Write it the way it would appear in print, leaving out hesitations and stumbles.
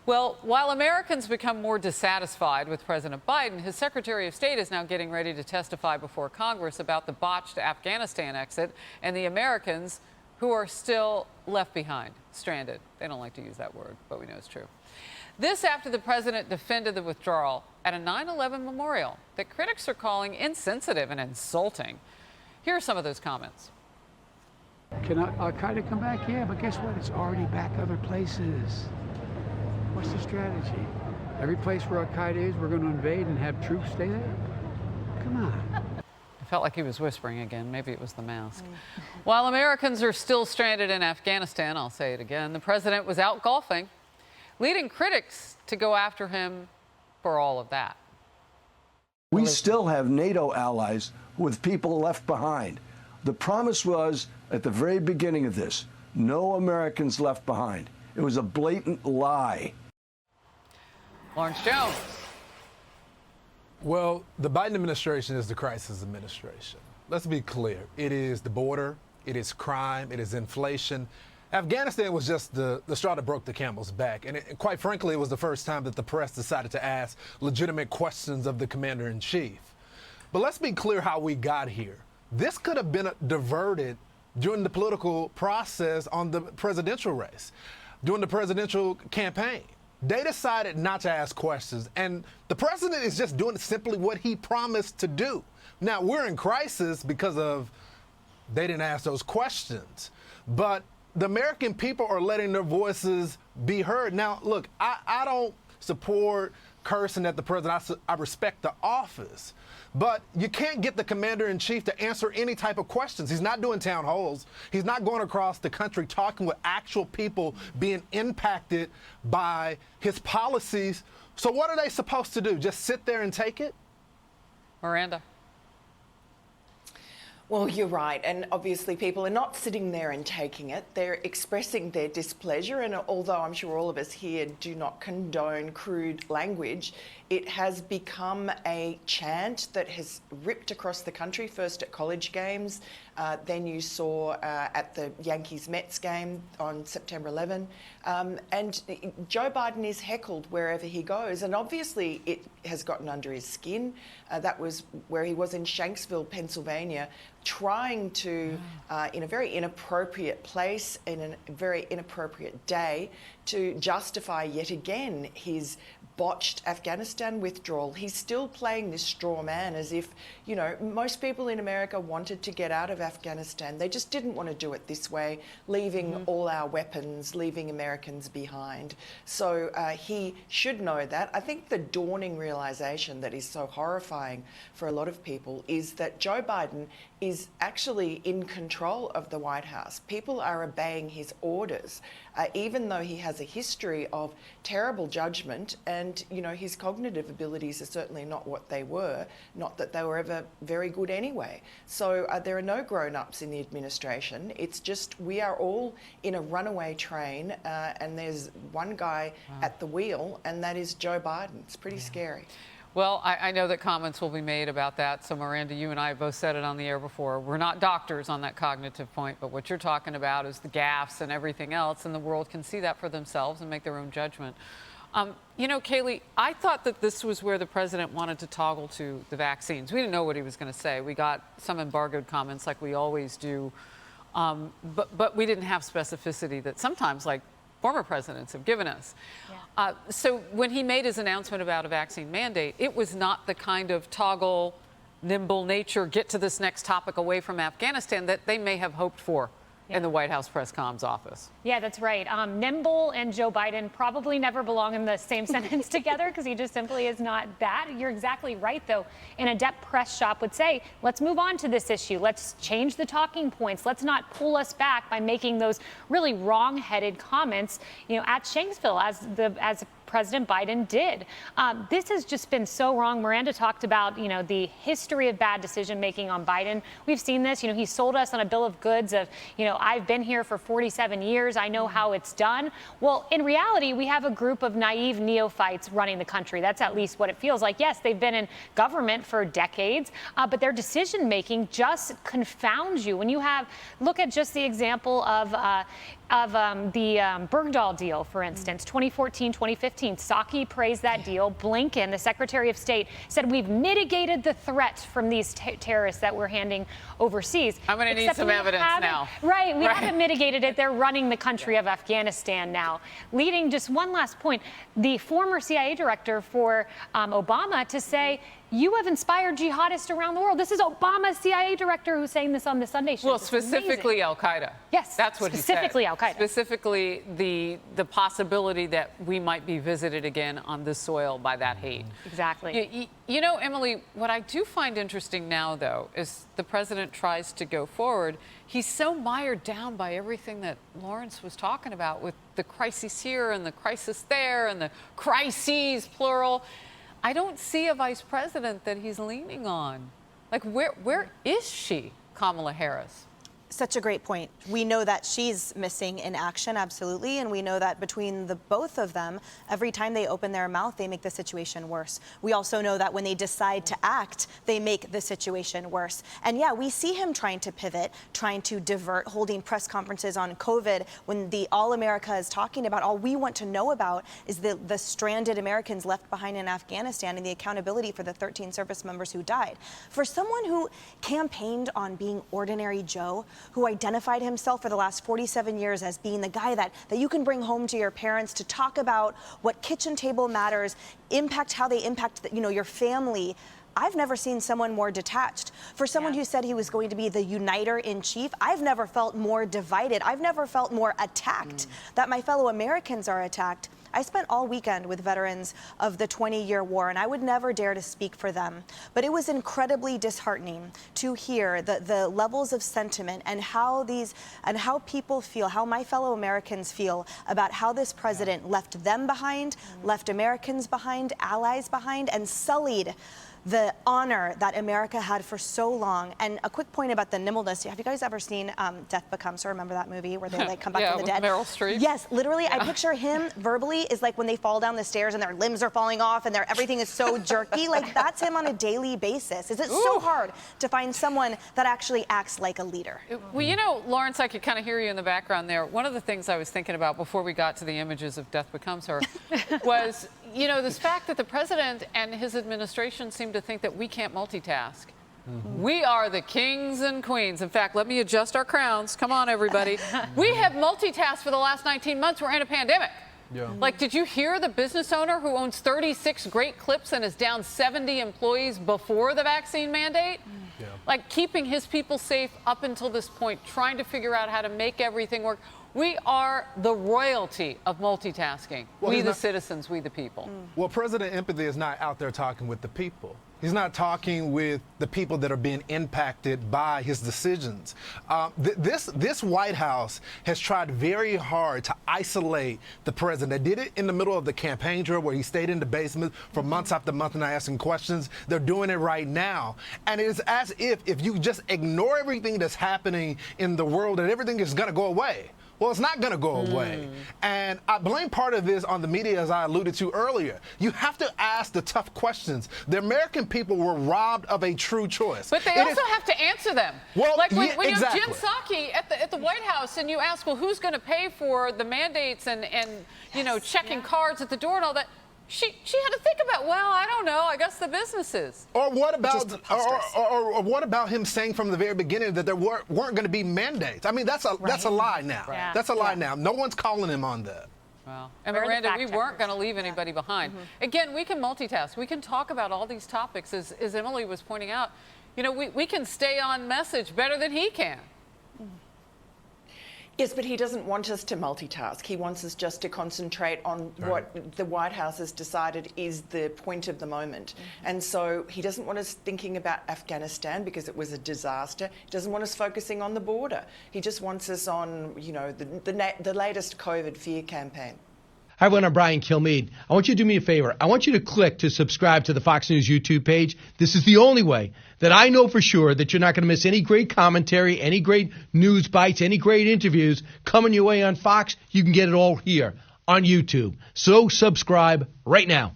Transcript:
Well, while Americans become more dissatisfied with President Biden, his Secretary of State is now getting ready to testify before Congress about the botched Afghanistan exit and the Americans who are still left behind, stranded. They don't like to use that word, but we know it's true. This after the president defended the withdrawal at a 9/11 memorial that critics are calling insensitive and insulting. Here are some of those comments. Can Al-Qaeda come back? Yeah, but guess what? It's already back other places. What's the strategy? Every place where Al-Qaeda is, we're going to invade and have troops stay there? Come on. I felt like he was whispering again. Maybe it was the mask. While Americans are still stranded in Afghanistan, I'll say it again, the president was out golfing, leading critics to go after him for all of that. We still have NATO allies with people left behind. The promise was, at the very beginning of this, no Americans left behind. It was a blatant lie. Lawrence Jones. Well, the Biden administration is the crisis administration. Let's be clear. It is the border, it is crime, it is inflation. Afghanistan was just the straw that broke the camel's back. And quite frankly, it was the first time that the press decided to ask legitimate questions of the commander-in-chief. But let's be clear how we got here. This could have been diverted during the political process on the presidential race, during the presidential campaign. They decided not to ask questions, and the president is just doing simply what he promised to do. Now, we're in crisis because of they didn't ask those questions, but the American people are letting their voices be heard. Now, look, I don't support cursing at the president. I respect the office. But you can't get the commander-in-chief to answer any type of questions. He's not doing town halls. He's not going across the country talking with actual people being impacted by his policies. So what are they supposed to do? Just sit there and take it? Miranda. Well, you're right. And obviously people are not sitting there and taking it. They're expressing their displeasure. And although I'm sure all of us here do not condone crude language, it has become a chant that has ripped across the country, first at college games, then you saw at the Yankees-Mets game on September 11. And Joe Biden is heckled wherever he goes. And obviously it has gotten under his skin. That was where he was in Shanksville, Pennsylvania, trying to, in a very inappropriate place, in a very inappropriate day, to justify yet again his botched Afghanistan withdrawal. He's still playing this straw man as if, you know, most people in America wanted to get out of Afghanistan. They just didn't want to do it this way, leaving all our weapons, leaving Americans behind. So he should know that. I think the dawning realization that is so horrifying for a lot of people is that Joe Biden is actually in control of the White House. People are obeying his orders, even though he has a history of terrible judgment, and you know his cognitive abilities are certainly not what they were, not that they were ever very good anyway. So there are no grown-ups in the administration. It's just we are all in a runaway train, and there's one guy at the wheel, and that is Joe Biden. It's pretty scary. Well, I know that comments will be made about that. So, Miranda, you and I both said it on the air before. We're not doctors on that cognitive point, but what you're talking about is the gaffes and everything else, and the world can see that for themselves and make their own judgment. You know, Kaylee, I thought that this was where the president wanted to toggle to the vaccines. We didn't know what he was going to say. We got some embargoed comments like we always do, but we didn't have specificity that sometimes, like, former presidents have given us. Yeah. So when he made his announcement about a vaccine mandate, it was not the kind of toggle, nimble nature, get to this next topic away from Afghanistan that they may have hoped for in the White House press comms office. Yeah, that's right. Nimble and Joe Biden probably never belong in the same sentence together because he just simply is not that. You're exactly right, though. An adept press shop would say, let's move on to this issue. Let's change the talking points. Let's not pull us back by making those really wrong-headed comments, you know, at Shanksville as President Biden did. This has just been so wrong. Miranda talked about, you know, the history of bad decision making on Biden. We've seen this. You know, he sold us on a bill of goods of, you know, I've been here for 47 years. I know how it's done. Well, in reality, we have a group of naive neophytes running the country. That's at least what it feels like. Yes, they've been in government for decades, but their decision making just confounds you. When you have, look at just the example of of the Bergdahl deal, for instance, 2014, 2015. Psaki praised that deal. Blinken, the Secretary of State, said we've mitigated the threat from these terrorists that we're handing overseas. I'm going to need some evidence now. Right, we haven't mitigated it. They're running the country of Afghanistan now. Leading, just one last point, the former CIA director for Obama to say, you have inspired jihadists around the world. This is Obama's CIA director who's saying this on the Sunday show. Well, specifically Al-Qaeda. Yes, that's what he said. Specifically Al-Qaeda. Specifically the possibility that we might be visited again on this soil by that hate. Exactly. You know, Emily, what I do find interesting now, though, is the president tries to go forward. He's so mired down by everything that Lawrence was talking about with the crises here and the crisis there and the crises, plural. I don't see a vice president that he's leaning on. Like, where is she, Kamala Harris? Such a great point. We know that she's missing in action, absolutely, and we know that between the both of them, every time they open their mouth, they make the situation worse. We also know that when they decide to act, they make the situation worse. And yeah, we see him trying to pivot, trying to divert, holding press conferences on COVID when the All America is talking about all we want to know about is the stranded Americans left behind in Afghanistan and the accountability for the 13 service members who died. For someone who campaigned on being ordinary Joe, who identified himself for the last 47 years as being the guy that you can bring home to your parents to talk about what kitchen table matters, impact how they impact your family. I've never seen someone more detached. For someone who said he was going to be the uniter in chief, I've never felt more divided. I've never felt more attacked, that my fellow Americans are attacked. I spent all weekend with veterans of the 20-year war, and I would never dare to speak for them. But it was incredibly disheartening to hear the levels of sentiment and how people feel, how my fellow Americans feel about how this president left them behind, left Americans behind, allies behind, and sullied the honor that America had for so long. And a quick point about the nimbleness. Have you guys ever seen Death Becomes Her? Remember that movie where they come back from the dead? Yeah, with Meryl Streep. Yes, literally, I picture him verbally is like when they fall down the stairs and their limbs are falling off and everything is so jerky. Like, that's him on a daily basis. Is it so hard to find someone that actually acts like a leader? Well, you know, Lawrence, I could kind of hear you in the background there. One of the things I was thinking about before we got to the images of Death Becomes Her was, this fact that the president and his administration seem to think that we can't multitask. We are the kings and queens. In fact, let me adjust our crowns. Come on, everybody. We have multitasked for the last 19 months. We're in a pandemic. Yeah. Like, did you hear the business owner who owns 36 great clips and is down 70 employees before the vaccine mandate? Yeah. Like, keeping his people safe up until this point, trying to figure out how to make everything work. We are the royalty of multitasking. Well, we the citizens, we the people. Well, President Empathy is not out there talking with the people. He's not talking with the people that are being impacted by his decisions. This White House has tried very hard to isolate the president. They did it in the middle of the campaign trail where he stayed in the basement for months after months and not asking questions. They're doing it right now. And it is as if you just ignore everything that's happening in the world and everything is going to go away. Well, it's not going to go away. And I blame part of this on the media, as I alluded to earlier. You have to ask the tough questions. The American people were robbed of a true choice. But they also have to answer them. Well, like when exactly. you have Jen Psaki at the White House and you ask, well, who's going to pay for the mandates and checking cards at the door and all that? She had to think about, well, I don't know, I guess the businesses. Or what about or what about him saying from the very beginning that there weren't going to be mandates? I mean, that's a lie now. Right. That's a lie now. No one's calling him on that. Well, and Miranda, we weren't going to leave anybody behind. Again, we can multitask. We can talk about all these topics, as Emily was pointing out. We can stay on message better than he can. Yes, but he doesn't want us to multitask. He wants us just to concentrate on what the White House has decided is the point of the moment. And so he doesn't want us thinking about Afghanistan because it was a disaster. He doesn't want us focusing on the border. He just wants us on, the latest COVID fear campaign. Hi, everyone. I'm Brian Kilmeade. I want you to do me a favor. I want you to click to subscribe to the Fox News YouTube page. This is the only way that I know for sure that you're not going to miss any great commentary, any great news bites, any great interviews coming your way on Fox. You can get it all here on YouTube. So subscribe right now.